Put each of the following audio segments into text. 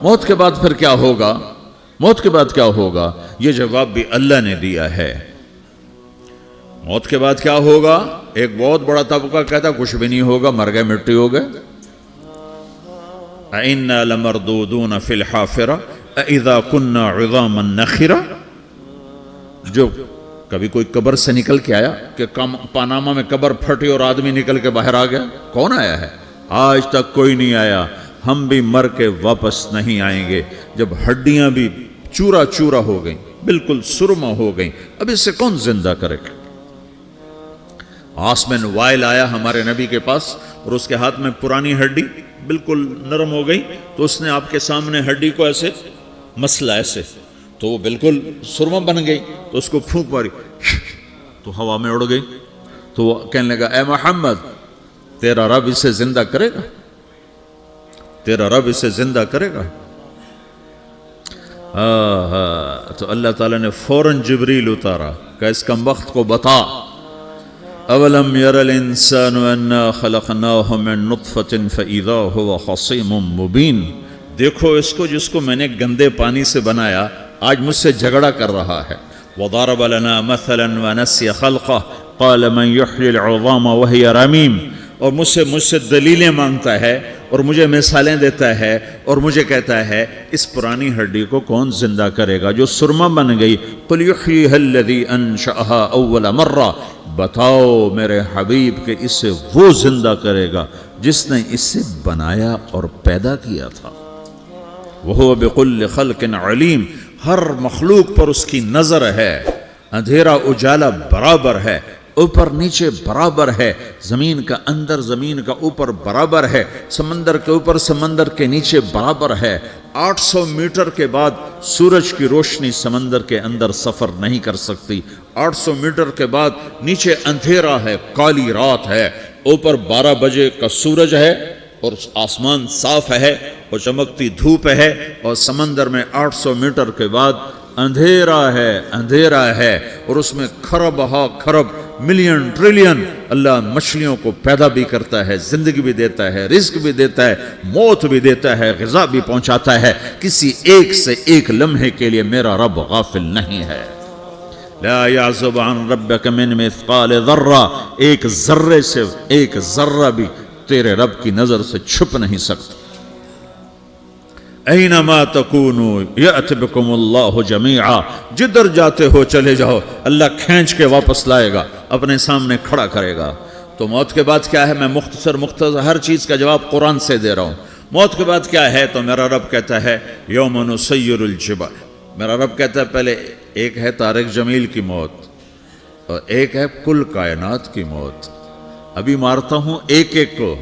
موت کے بعد پھر کیا ہوگا؟ موت کے بعد کیا ہوگا؟ یہ جواب بھی اللہ نے دیا ہے۔ موت کے بعد کیا ہوگا؟ ایک بہت بڑا طبقہ کہتا کچھ بھی نہیں ہوگا، مر گئے، مٹی ہو گئے۔ اِنَّا لَمَرْدُودُونَ فِي الْحَافِرَةِ اِذَا كُنَّا عِظَامًا نَخِرَةً۔ جو کبھی کوئی قبر سے نکل کے آیا کہ پاناما میں قبر پھٹی اور آدمی نکل کے باہر آ گیا؟ کون آیا ہے؟ آج تک کوئی نہیں آیا۔ ہم بھی مر کے واپس نہیں آئیں گے۔ جب ہڈیاں بھی چورا چورا ہو گئیں، بالکل سرما ہو گئیں، اب اس سے کون زندہ کرے گا؟ آسمین وائل آیا ہمارے نبی کے پاس اور اس کے ہاتھ میں پرانی ہڈی بالکل نرم ہو گئی، تو اس نے آپ کے سامنے ہڈی کو ایسے مسلا ایسے، تو وہ بالکل سرما بن گئی، تو اس کو پھونک ماری تو ہوا میں اڑ گئی۔ تو وہ کہنے لگا اے محمد، تیرا رب اسے زندہ کرے گا؟ تیرا رب اسے زندہ کرے گا؟ تو اللہ تعالیٰ نے فوراً جبریل اتارا کہ اس کم وقت کو بتا، اولم یر الانسان انا خلقناہ من نطفۃ فاذا هو خصیم مبین۔ دیکھو اس کو جس کو میں نے گندے پانی سے بنایا، آج مجھ سے جھگڑا کر رہا ہے۔ وضرب لنا مثلا ونسی خلقہ قال من یحیی العظام وہی رمیم۔ اور مجھ سے دلیلیں مانگتا ہے اور مجھے مثالیں دیتا ہے اور مجھے کہتا ہے اس پرانی ہڈی کو کون زندہ کرے گا جو سرما بن گئی؟ قل یحییھا الذی انشأھا اول مرہ۔ بتاؤ میرے حبیب کہ اسے وہ زندہ کرے گا جس نے اسے بنایا اور پیدا کیا تھا۔ وہو بکل خلق علیم۔ ہر مخلوق پر اس کی نظر ہے، اندھیرا اجالا برابر ہے، اوپر نیچے برابر ہے، زمین کا اندر زمین کا اوپر برابر ہے، سمندر کے اوپر سمندر کے نیچے برابر ہے۔ 800 میٹر کے بعد سورج کی روشنی سمندر کے اندر سفر نہیں کر سکتی۔ 800 میٹر کے بعد نیچے اندھیرا ہے، کالی رات ہے، اوپر 12 بجے کا سورج ہے اور آسمان صاف ہے اور چمکتی دھوپ ہے، اور سمندر میں 800 میٹر کے بعد اندھیرا ہے اور اس میں کھرب ہا کھرب ملین ٹریلین اللہ مچھلیوں کو پیدا بھی کرتا ہے، زندگی بھی دیتا ہے، رزق بھی دیتا ہے، موت بھی دیتا ہے، غذا بھی پہنچاتا ہے۔ کسی ایک سے ایک لمحے کے لیے میرا رب غافل نہیں ہے۔ لا يعزب عن ربك من مثقال ذرہ، ایک ذرے سے ایک ذرہ بھی تیرے رب کی نظر سے چھپ نہیں سکتا۔ اینما تکونوا یأت بکم اللہ جمیعا، جدھر جاتے ہو چلے جاؤ، اللہ کھینچ کے واپس لائے گا، اپنے سامنے کھڑا کرے گا۔ تو موت کے بعد کیا ہے؟ میں مختصر ہر چیز کا جواب قرآن سے دے رہا ہوں۔ موت کے بعد کیا ہے؟ تو میرا رب کہتا ہے یوم نسیر الجبال۔ میرا رب کہتا ہے پہلے ایک ہے طارق جمیل کی موت اور ایک ہے کل کائنات کی موت۔ ابھی مارتا ہوں ایک ایک کو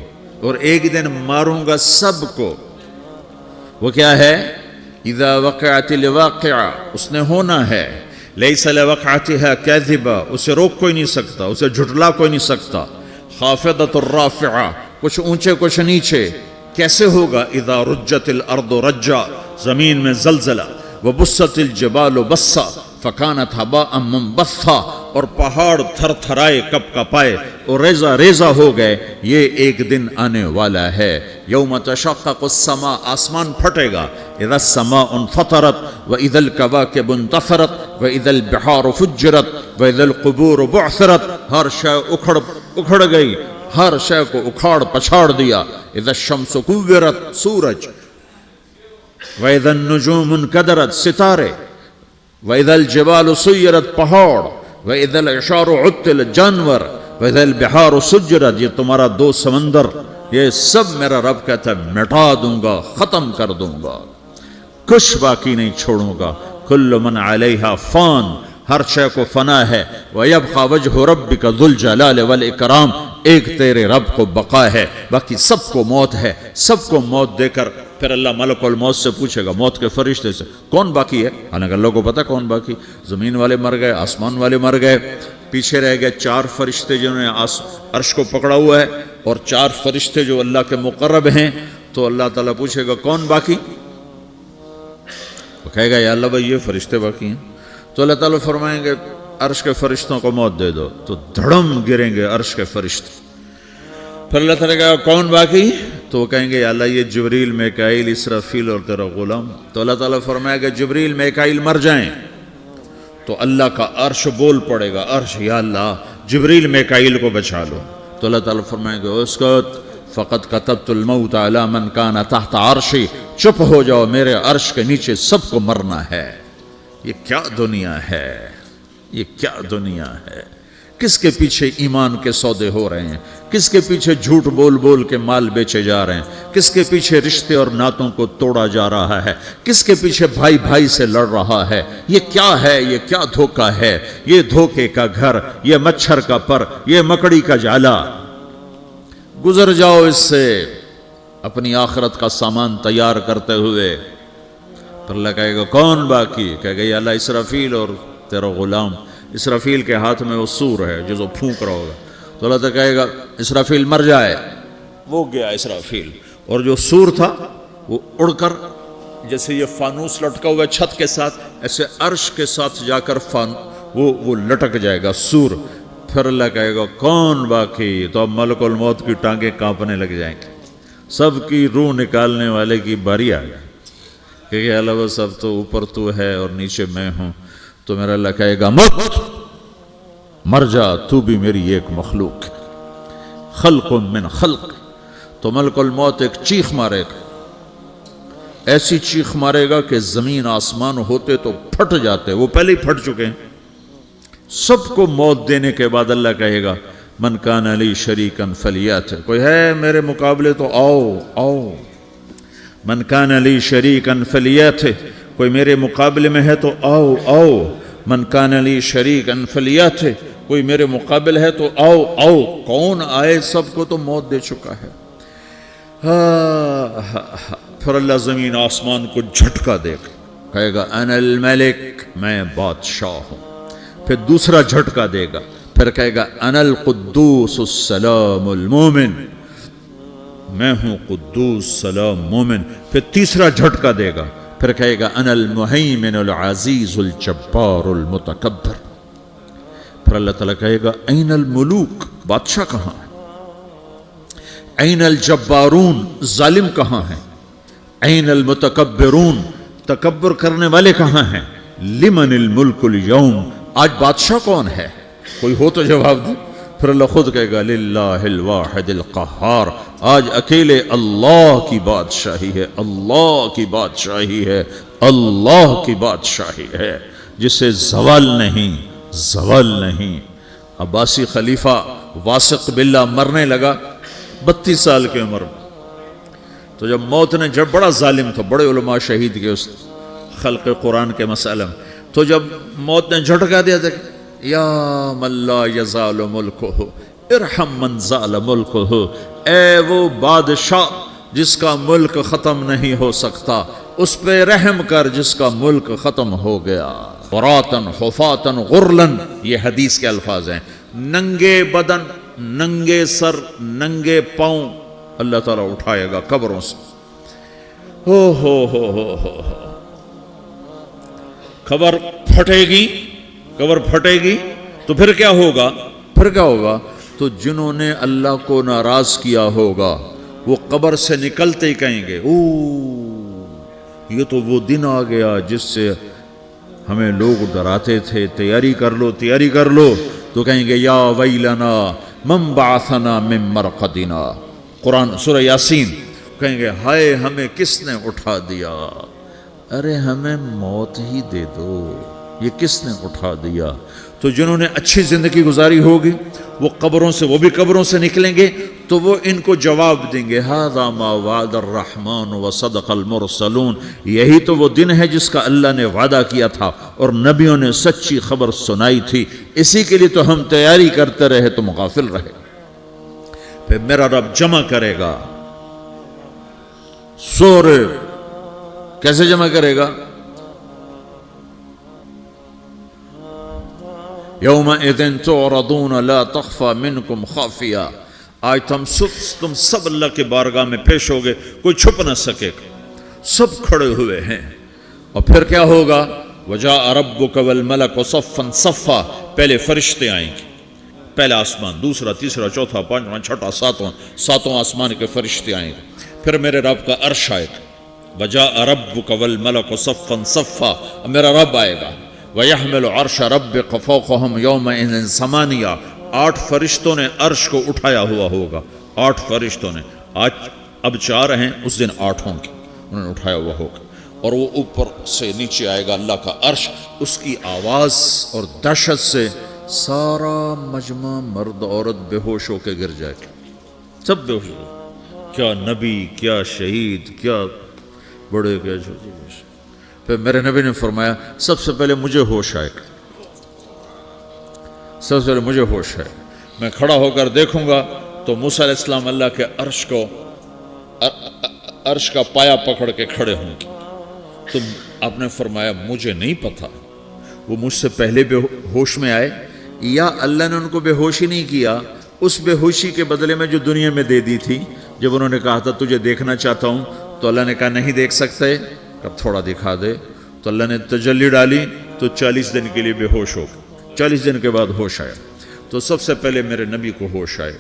اور ایک دن ماروں گا سب کو۔ وہ کیا ہے؟ اذا وقعت الواقعہ، اس نے ہونا ہے۔ لیس لوقعتها کاذبہ، اسے روک کوئی نہیں سکتا، اسے جھٹلا کوئی نہیں سکتا۔ خافضۃ الرافعہ، کچھ اونچے کچھ نیچے۔ کیسے ہوگا؟ اذا رجت الارض رجا، زمین میں زلزلہ۔ وبست الجبال بسا فکانت ہباء منبثا، اور پہاڑ تھر تھرائے کپ کپائے اور ریزہ ریزہ ہو گئے۔ یہ ایک دن آنے والا ہے۔ یوم تشقق السماء، آسمان پھٹے گا۔ اذا السماء انفطرت واذا الکواکب انتثرت واذا البحار فجرت واذا القبور بعثرت، ہر شے اکھڑ گئی، ہر شے کو اکھاڑ پچھاڑ دیا۔ اذا الشمس کورت، سورج۔ وَإِذَا النُّجُومُ انْكَدَرَتْ، ستارے۔ وَإِذَا الْجِبَالُ سُيِّرَتْ، پہاڑ۔ وَإِذَا الْعِشَارُ عُطِّلَتْ، جانور۔ وَإِذَا الْبِحَارُ سُجِّرَتْ، یہ تمہارا دو سمندر، یہ سب میرا رب کہتا ہے مٹا دوں گا، ختم کر دوں گا، کچھ باقی نہیں چھوڑوں گا۔ كُلُّ مَنْ عَلَيْهَا فان، ہر شے کو فنا ہے۔ وَيَبْقَى وَجْهُ رَبِّكَ ذُو الْجَلَالِ وَالْإِكْرَامِ، ایک تیرے رب کو بقا ہے، باقی سب کو موت ہے۔ سب کو موت دے کر پھر اللہ ملک الموت سے پوچھے گا، موت کے فرشتے سے، کون باقی ہے؟ حالانکہ اللہ کو پتا کون باقی۔ زمین والے مر گئے، آسمان والے مر گئے، پیچھے رہ گئے 4 فرشتے جنہوں نے عرش کو پکڑا ہوا ہے اور 4 فرشتے جو اللہ کے مقرب ہیں۔ تو اللہ تعالیٰ پوچھے گا کون باقی؟ وہ کہے گا یا اللہ بھائی یہ فرشتے باقی ہیں۔ تو اللہ تعالیٰ فرمائیں گے عرش کے فرشتوں کو موت دے دو، تو دھڑم گریں گے عرش کے فرشتے۔ پھر اللہ تعالیٰ کہا کون باقی؟ تو وہ کہیں گے یا اللہ یہ جبریل میکائیل اسرافیل اور تیرا غلام. تو اللہ تعالیٰ فرمائے گا جبریل میکائیل مر جائیں تو اللہ کا عرش بول پڑے گا, عرش یا اللہ جبریل میکائیل کو بچا لو. تو اللہ تعالیٰ فرمائے گا اسکت فقط کتبت الموت علی من کان تحت عرشی, چپ ہو جاؤ میرے عرش کے نیچے سب کو مرنا ہے. یہ کیا دنیا ہے, یہ کیا دنیا ہے. کس کے پیچھے ایمان کے سودے ہو رہے ہیں, کس کے پیچھے جھوٹ بول بول کے مال بیچے جا رہے ہیں, کس کے پیچھے رشتے اور ناتوں کو توڑا جا رہا ہے, کس کے پیچھے بھائی بھائی سے لڑ رہا ہے. یہ کیا ہے, یہ کیا دھوکہ ہے, یہ دھوکے کا گھر, یہ مچھر کا پر, یہ مکڑی کا جالا. گزر جاؤ اس سے اپنی آخرت کا سامان تیار کرتے ہوئے. پھر اللہ کہے گا کون باقی؟ کہے گا یا اللہ اسرافیل اور تیرا غلام. اسرافیل کے ہاتھ میں وہ سور ہے جو پھونک رہا ہوگا. تو اللہ تعالیٰ کہے گا اسرافیل مر جائے. وہ گیا اسرافیل, اور جو سور تھا وہ اڑ کر جیسے یہ فانوس لٹکا ہوا چھت کے ساتھ ایسے عرش کے ساتھ جا کر وہ لٹک جائے گا سور. پھر اللہ کہے گا کون باقی؟ تو اب ملک الموت کی ٹانگیں کانپنے لگ جائیں گی. سب کی روح نکالنے والے کی باری آ گئی کہ اللہ وہ سب تو اوپر تو ہے اور نیچے میں ہوں. تو میرا اللہ کہے گا مت, مر جا, تو بھی میری ایک مخلوق ہے, خلق من خلق. تو ملک الموت ایک چیخ مارے گا, ایسی چیخ مارے گا کہ زمین آسمان ہوتے تو پھٹ جاتے, وہ پہلے ہی پھٹ چکے ہیں. سب کو موت دینے کے بعد اللہ کہے گا من کان لی شریکن فلیات, کوئی ہے میرے مقابلے تو آؤ آؤ. من کان لی شریکن فلیات, کوئی میرے مقابلے میں ہے تو آؤ آؤ. من کان لی شریکن فلیات, کوئی میرے مقابل ہے تو آؤ آؤ. کون آئے؟ سب کو تو موت دے چکا ہے. پھر اللہ زمین آسمان کو جھٹکا دے گا, کہے گا انا الملک, میں بادشاہ ہوں. پھر دوسرا جھٹکا دے گا, پھر کہے گا انا القدوس السلام المومن, میں ہوں قدوس سلام مومن. پھر تیسرا جھٹکا دے گا, پھر کہے گا انا المہیمن العزیز الجبار المتکبر. پھر اللہ تعالیٰ کہے گا این الملوک, بادشاہ کہاں ہے؟ این الجبارون, ظالم کہاں ہیں؟ این المتکبرون, تکبر کرنے والے کہاں ہیں؟ لمن الملک اليوم, آج بادشاہ کون ہے؟ کوئی ہو تو جواب دے. پھر اللہ خود کہے گا للہ الواحد القہار, آج اکیلے اللہ کی بادشاہی ہے, اللہ کی بادشاہی ہے, اللہ کی بادشاہی ہے جسے زوال نہیں, زوال نہیں. عباسی خلیفہ واثق باللہ مرنے لگا 32 سال کی عمر میں. تو جب موت نے, جب بڑا ظالم تھا, بڑے علماء شہید کے اس خلق قرآن کے مسئلہ میں, تو جب موت نے جھٹکا دیا تھا یا من لا یزال ملکہ ارحم من زال ملکہ, اے وہ بادشاہ جس کا ملک ختم نہیں ہو سکتا, اس پہ رحم کر جس کا ملک ختم ہو گیا. عراۃً حفاۃً غرلاً, یہ حدیث کے الفاظ ہیں. ننگے بدن, ننگے سر, ننگے پاؤں اللہ تعالیٰ اٹھائے گا قبروں سے. ہو خبر پھٹے گی, قبر پھٹے گی تو پھر کیا ہوگا؟ پھر کیا ہوگا؟ تو جنہوں نے اللہ کو ناراض کیا ہوگا وہ قبر سے نکلتے ہی کہیں گے یہ تو وہ دن آ گیا جس سے ہمیں لوگ ڈراتے تھے, تیاری کر لو تیاری کر لو. تو کہیں گے یا ویلنا من بعثنا من مرقدنا, قرآن سورہ یاسین. کہیں گے ہائے ہمیں کس نے اٹھا دیا, ارے ہمیں موت ہی دے دو, یہ کس نے اٹھا دیا. تو جنہوں نے اچھی زندگی گزاری ہوگی وہ قبروں سے, وہ بھی قبروں سے نکلیں گے تو وہ ان کو جواب دیں گے ھذا ما وعد الرحمن وصدق المرسلون, یہی تو وہ دن ہے جس کا اللہ نے وعدہ کیا تھا اور نبیوں نے سچی خبر سنائی تھی, اسی کے لیے تو ہم تیاری کرتے رہے تم غافل رہے. پھر میرا رب جمع کرے گا سورے, کیسے جمع کرے گا؟ یومئذ تعرضون لا تخفى منکم خافیہ, آج تم سب اللہ کے بارگاہ میں پیش ہوگے, کوئی چھپ نہ سکے گا, سب کھڑے ہوئے ہیں. اور پھر کیا ہوگا؟ وجاء ربک والملک صفا صفا, پہلے فرشتے آئیں گے, پہلا آسمان، دوسرا، تیسرا، چوتھا، پانچواں، چھٹا، ساتواں آسمان کے فرشتے آئیں گے. پھر میرے رب کا عرش آئے گا. وَجَاءَ رَبُّكَ وَالْمَلَكُ صَفًّا صَفًّا، میرا رب آئے گا. وَيَحْمِلُ عَرْشَ رَبِّكَ فَوْقَهُمْ يَوْمَئِذٍ ثَمَانِيَةٌ، 8 فرشتوں نے عرش کو اٹھایا ہوا ہوگا. 8 فرشتوں نے، آج اب 4 ہیں، اس دن 8 ہوں گے، انہوں نے اٹھایا ہوا ہوگا. اور وہ اوپر سے نیچے آئے گا اللہ کا عرش. اس کی آواز اور دہشت سے سارا مجمع مرد عورت بے ہوش ہو کے گر جائے گا، سب بے ہوش ہو. کیا نبی، کیا شہید، کیا بڑے، کیا چھوٹے. پھر میرے نبی نے فرمایا سب سے پہلے مجھے ہوش آئے گا، سب سے پہلے مجھے ہوش ہے. میں کھڑا ہو کر دیکھوں گا تو موسیٰ علیہ السلام اللہ کے عرش کا پایا پکڑ کے کھڑے ہوں گے. تو آپ نے فرمایا مجھے نہیں پتا وہ مجھ سے پہلے بے ہوش میں آئے یا اللہ نے ان کو بے ہوشی نہیں کیا. اس بے ہوشی کے بدلے میں جو دنیا میں دے دی تھی، جب انہوں نے کہا تھا تجھے دیکھنا چاہتا ہوں، تو اللہ نے کہا نہیں دیکھ سکتے، اب تھوڑا دکھا دے. تو اللہ نے تجلی ڈالی تو 40 دن کے لیے بے ہوش ہو گئے. 40 دن کے بعد ہوش آیا. تو سب سے پہلے میرے نبی کو ہوش آئے،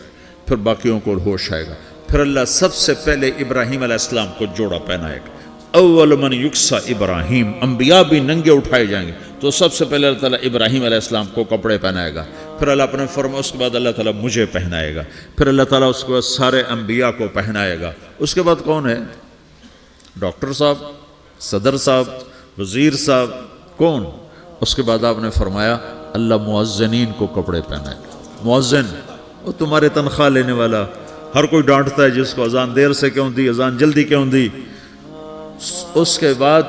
پھر باقیوں کو ہوش آئے گا. پھر اللہ سب سے پہلے ابراہیم علیہ السلام کو جوڑا پہنائے گا. اول من یکسا ابراہیم، انبیاء بھی ننگے اٹھائے جائیں گے. تو سب سے پہلے اللہ تعالیٰ ابراہیم علیہ السلام کو کپڑے پہنائے گا. پھر اللہ اپنے فرما، اس کے بعد اللہ تعالیٰ مجھے پہنائے گا. پھر اللہ تعالیٰ اس کے بعد سارے انبیاء کو پہنائے گا. اس کے بعد کون ہے؟ ڈاکٹر صاحب، صدر صاحب، وزیر صاحب، کون؟ اس کے بعد آپ نے فرمایا اللہ مؤذنین کو کپڑے پہنائے گا. مؤذن وہ تمہارے تنخواہ لینے والا، ہر کوئی ڈانٹتا ہے جس کو اذان دیر سے کیوں دی، اذان جلدی کیوں دی. اس کے بعد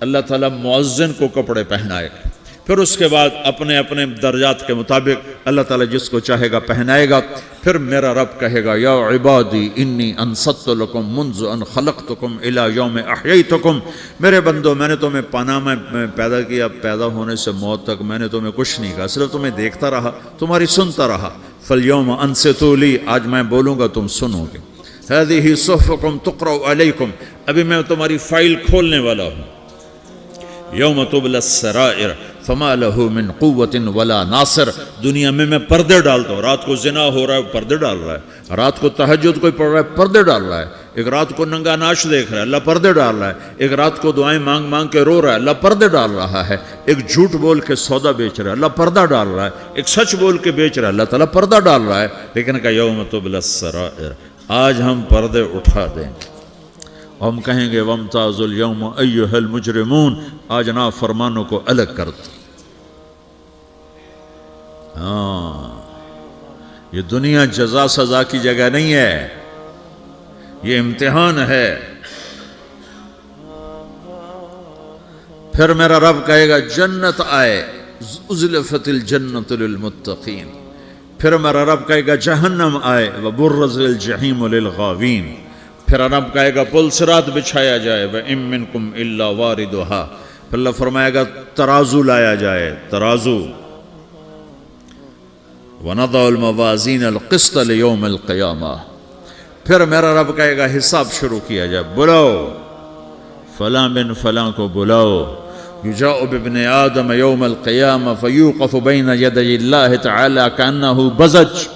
اللہ تعالیٰ مؤذن کو کپڑے پہنائے گا. پھر اس کے بعد اپنے اپنے درجات کے مطابق اللہ تعالیٰ جس کو چاہے گا پہنائے گا. پھر میرا رب کہے گا یا عبادی انی انصت لکم منذ ان خلقتکم الی یوم احییتکم، میرے بندو میں نے تمہیں پاناما میں پیدا کیا، پیدا ہونے سے موت تک میں نے تمہیں کچھ نہیں کہا، صرف تمہیں دیکھتا رہا، تمہاری سنتا رہا. فالیوم انصتوا لی، آج میں بولوں گا تم سنو گے. ہذہ صحفکم تقرأ علیکم، ابھی میں تمہاری فائل کھولنے والا ہوں. یوم تبلی السرائر فما لہ من قوت ولا ناصر، دنیا میں پردے ڈالتا ہوں. رات کو زنا ہو رہا ہے، پردے ڈال رہا ہے. رات کو تہجد کوئی پڑھ رہا ہے، پردے ڈال رہا ہے. ایک رات کو ننگا ناچ دیکھ رہا ہے، اللہ پردے ڈال رہا ہے. ایک رات کو دعائیں مانگ مانگ کے رو رہا ہے، اللہ پردے ڈال رہا ہے. ایک جھوٹ بول کے سودا بیچ رہا ہے، اللہ پردہ ڈال رہا ہے. ایک سچ بول کے بیچ رہا ہے، اللہ تعالیٰ پردہ ڈال رہا ہے. لیکن کہ یوم تبلی السرائر، آج ہم پردے اٹھا دیں گے. ہم کہیں گے وامتازوا اليوم ایھا المجرمون، آج نافرمانوں کو الگ کر دو. ہاں، یہ دنیا جزا سزا کی جگہ نہیں ہے، یہ امتحان ہے. پھر میرا رب کہے گا جنت آئے، ازلفت الجنت للمتقین. پھر میرا رب کہے گا جہنم آئے، وبرزت الجحیم للغاوین. پھر رب کہے گا پل صراط بچھایا جائے، وَإِن مِّنكُمْ إِلَّا وَارِدُهَا. پھر اللہ فرمائے گا ترازو لایا جائے، ترازو. وَنَضَعُ الْمَوَازِينَ الْقِسْطَ لِيَوْمِ الْقِيَامَةِ. پھر میرا رب کہے گا حساب شروع کیا جائے، بلاؤ فلاں بن فلاں کو بلاؤ. يُجَاءُ بِابْنِ آدَمَ يَوْمَ الْقِيَامَةِ فَيُوقَفُ بَيْنَ يَدَيِ اللَّهِ تَعَالَى كَأَنَّهُ بَزَجٌ.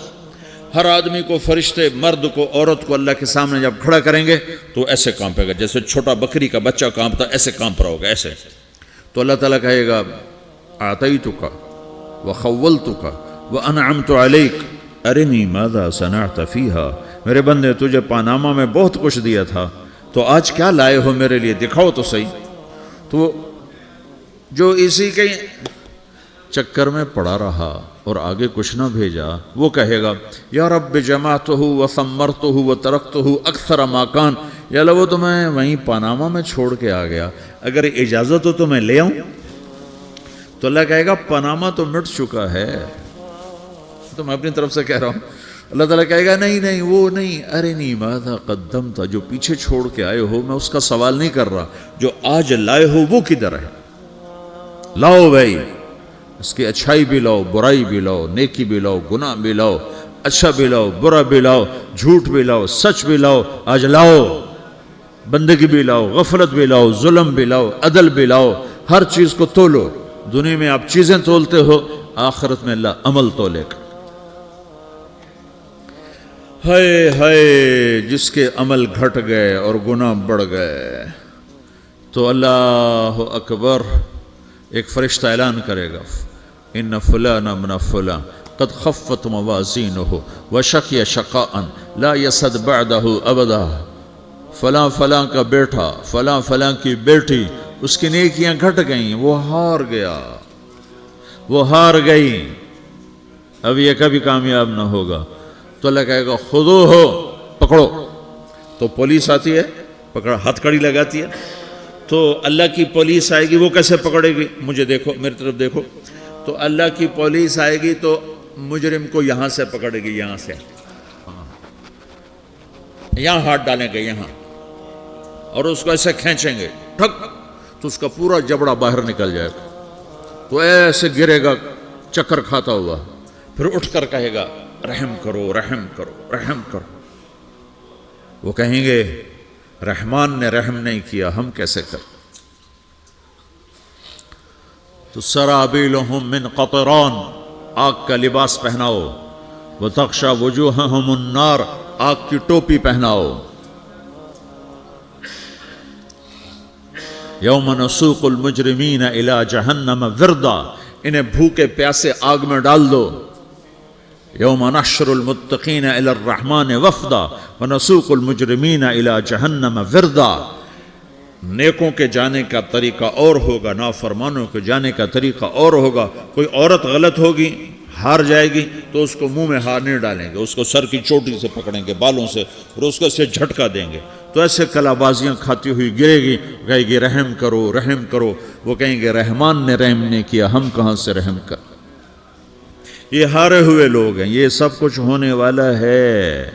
ہر آدمی کو، فرشتے، مرد کو، عورت کو اللہ کے سامنے جب کھڑا کریں گے تو ایسے کانپے گا جیسے چھوٹا بکری کا بچہ کانپتا، ایسے کانپ رہا ہوگا ایسے. تو اللہ تعالیٰ کہے گا اعطیتک وخولتک وانعمت علیک ارنی ماذا صنعت فیہا. میرے بندے تجھے پاناما میں بہت کچھ دیا تھا، تو آج کیا لائے ہو میرے لیے، دکھاؤ تو صحیح. تو جو اسی کے چکر میں پڑا رہا اور آگے کچھ نہ بھیجا، وہ کہے گا یا رب جمعتہ وثمرتہ وترکتہ اکثر ما کان. یا اللہ وہ تو میں وہیں پاناما میں چھوڑ کے آ گیا، اگر اجازت ہو تو میں لے آؤں. تو اللہ کہے گا پاناما تو مٹ چکا ہے، تو میں اپنی طرف سے کہہ رہا ہوں. اللہ تعالیٰ کہے گا نہیں نہیں وہ نہیں، ارنی ماذا قدمت، جو پیچھے چھوڑ کے آئے ہو میں اس کا سوال نہیں کر رہا، جو آج لائے ہو وہ کدھر ہے. لاؤ بھائی، اس کی اچھائی بھی لاؤ، برائی بھی لاؤ، نیکی بھی لاؤ، گناہ بھی لاؤ، اچھا بھی لاؤ، برا بھی لاؤ، جھوٹ بھی لاؤ، سچ بھی لاؤ. آج لاؤ، بندگی بھی لاؤ، غفلت بھی لاؤ، ظلم بھی لاؤ، عدل بھی لاؤ. ہر چیز کو تولو. دنیا میں آپ چیزیں تولتے ہو، آخرت میں اللہ عمل تولے گا. ہائے ہائے جس کے عمل گھٹ گئے اور گناہ بڑھ گئے تو اللہ اکبر ایک فرشتہ اعلان کرے گا ان فلان ابن فلان قد خفت موازینہ وشقی شقاء لا یسد بعدہ ابدا، فلاں فلاں کا بیٹا فلاں فلاں کی بیٹی اس کی نیکیاں گھٹ گئیں، وہ ہار گیا، وہ ہار گئی، اب یہ کبھی کامیاب نہ ہوگا۔ تو اللہ کہے گا خودو ہو، پکڑو۔ تو پولیس آتی ہے، پکڑ ہتھ کڑی لگاتی ہے، تو اللہ کی پولیس آئے گی، وہ کیسے پکڑے گی؟ مجھے دیکھو، میری طرف دیکھو۔ تو اللہ کی پولیس آئے گی تو مجرم کو یہاں سے پکڑے گی، یہاں سے، یہاں ہاتھ ڈالیں گے یہاں، اور اس کو ایسے کھینچیں گے ٹھک، تو اس کا پورا جبڑا باہر نکل جائے گا، تو ایسے گرے گا چکر کھاتا ہوا، پھر اٹھ کر کہے گا رحم کرو رحم کرو رحم کرو۔ وہ کہیں گے رحمان نے رحم نہیں کیا، ہم کیسے کریں؟ تو سرابیلہم من قطران، آگ کا لباس پہناؤ، وتغشی وجوہہم النار، آگ کی ٹوپی پہناؤ۔ یوم نسوق المجرمین الی جہنم وردا، انہیں بھوکے پیاسے آگ میں ڈال دو۔ یوم نحشر المتقین الی الرحمن وفدا ونسوق المجرمین الی جہنم وردا۔ نیکوں کے جانے کا طریقہ اور ہوگا، نافرمانوں کے جانے کا طریقہ اور ہوگا۔ کوئی عورت غلط ہوگی، ہار جائے گی، تو اس کو منہ میں ہار نہیں ڈالیں گے، اس کو سر کی چوٹی سے پکڑیں گے، بالوں سے، اور اس کو سے جھٹکا دیں گے، تو ایسے کلا بازیاں کھاتی ہوئی گرے گی، کہے گی رحم کرو رحم کرو۔ وہ کہیں گے رحمان نے رحم نہیں کیا، ہم کہاں سے رحم کر۔ یہ ہارے ہوئے لوگ ہیں، یہ سب کچھ ہونے والا ہے،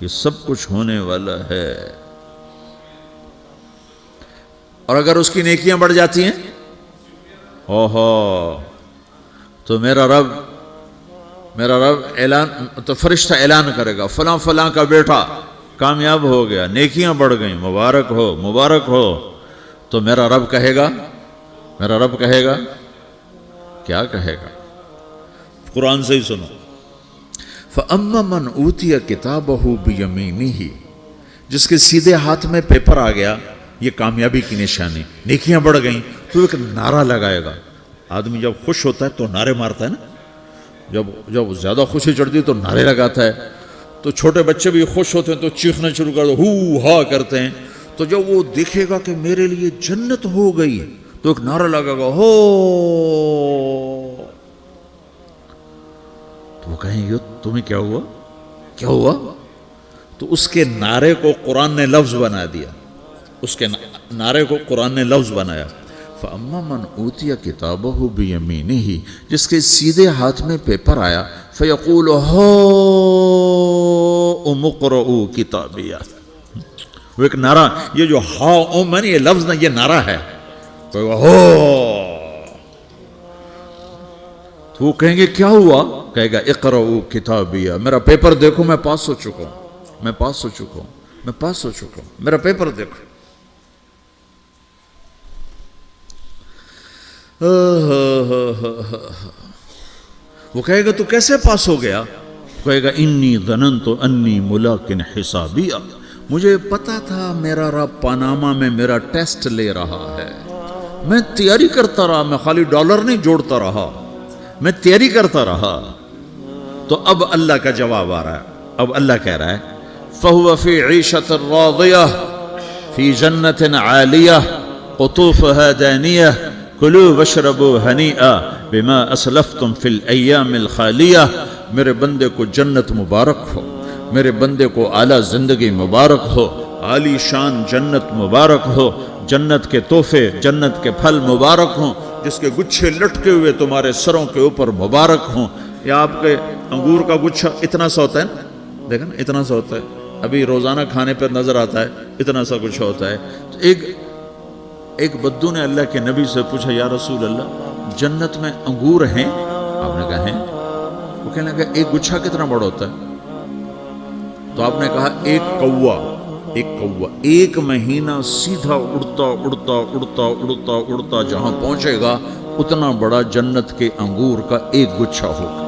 یہ سب کچھ ہونے والا ہے۔ اور اگر اس کی نیکیاں بڑھ جاتی ہیں، اوہو، تو میرا رب اعلان، تو فرشتہ اعلان کرے گا فلاں فلاں کا بیٹا کامیاب ہو گیا، نیکیاں بڑھ گئیں، مبارک ہو مبارک ہو۔ تو میرا رب کہے گا کیا کہے گا؟ قرآن سے ہی سنو۔ فَأَمَّا مَنْ أُوتِيَ كِتَابَهُ بِيَمِينِهِ، جس کے سیدھے ہاتھ میں پیپر آ گیا، یہ کامیابی کی نشانی، نیکیاں بڑھ گئیں، تو ایک نعرہ لگائے گا۔ آدمی جب خوش ہوتا ہے تو نعرے مارتا ہے نا، جب زیادہ خوشی چڑھتی ہے تو نعرے لگاتا ہے۔ تو چھوٹے بچے بھی خوش ہوتے ہیں تو چیخنا شروع کر دو، ہو ہا کرتے ہیں۔ تو جب وہ دیکھے گا کہ میرے لیے جنت ہو گئی، تو ایک نعرہ لگے گا، ہو۔ تو وہ کہیں گے تمہیں کیا ہوا کیا ہوا؟ تو اس کے نعرے کو قرآن نے لفظ بنا دیا، اس کے نعرے کو قرآن نے لفظ بنایا۔ فَأَمَّا مَنْ أُوتِيَ كِتَابَهُ بِيَمِينِهِ، جس کے سیدھے ہاتھ میں پیپر آیا، فَيَقُولُ هَاؤْمُ اقْرَءُوا كِتَابِيَهْ، وہ ایک نعرہ، یہ جو ہاؤم ہے نا، یہ لفظ نہ، یہ نعرہ ہے۔ تو وہ کہیں گے کیا ہوا؟ کہے گا اقرؤوا کتابیہ، میرا پیپر دیکھو، میں پاس ہو چکا ہوں، میں پاس ہو چکا ہوں، میں پاس ہو چکا ہوں، میرا پیپر دیکھو۔ وہ کہے گا تو کیسے پاس ہو گیا؟ کہے گا انی ظننت انی ملاق حسابیہ، مجھے پتا تھا میرا رب پاناما میں میرا ٹیسٹ لے رہا ہے، میں تیاری کرتا رہا، میں خالی ڈالر نہیں جوڑتا رہا، میں تیاری کرتا رہا۔ تو اب اللہ کا جواب آ رہا ہے، اب اللہ کہہ رہا ہے فَهُوَ فِي عِيشَةٍ رَاضِيَةٍ فِي جَنَّةٍ عَالِيَةٍ قُطُوفُهَا دَانِيَةٌ كُلُوا وَاشْرَبُوا هَنِيئًا بِمَا أَسْلَفْتُمْ فِي الْأَيَّامِ الْخَالِيَةِ، میرے بندے کو جنت مبارک ہو، میرے بندے کو اعلیٰ زندگی مبارک ہو، عالی شان جنت مبارک ہو، جنت کے تحفے، جنت کے پھل مبارک ہوں، جس کے گچھے لٹکے ہوئے تمہارے سروں کے اوپر مبارک ہوں۔ یا آپ کے انگور کا گچھا اتنا سا ہوتا ہے نا، دیکھیں نا اتنا سا ہوتا ہے، ابھی روزانہ کھانے پر نظر آتا ہے، اتنا سا گچھا ہوتا ہے۔ تو ایک بدو نے اللہ کے نبی سے پوچھا یا رسول اللہ جنت میں انگور ہیں؟ آپ نے کہا ہیں۔ وہ کہنے لگا ایک گچھا کتنا بڑا ہوتا ہے؟ تو آپ نے کہا ایک کوا ایک مہینہ سیدھا اڑتا اڑتا اڑتا اڑتا اڑتا جہاں پہنچے گا اتنا بڑا جنت کے انگور کا ایک گچھا ہوگا۔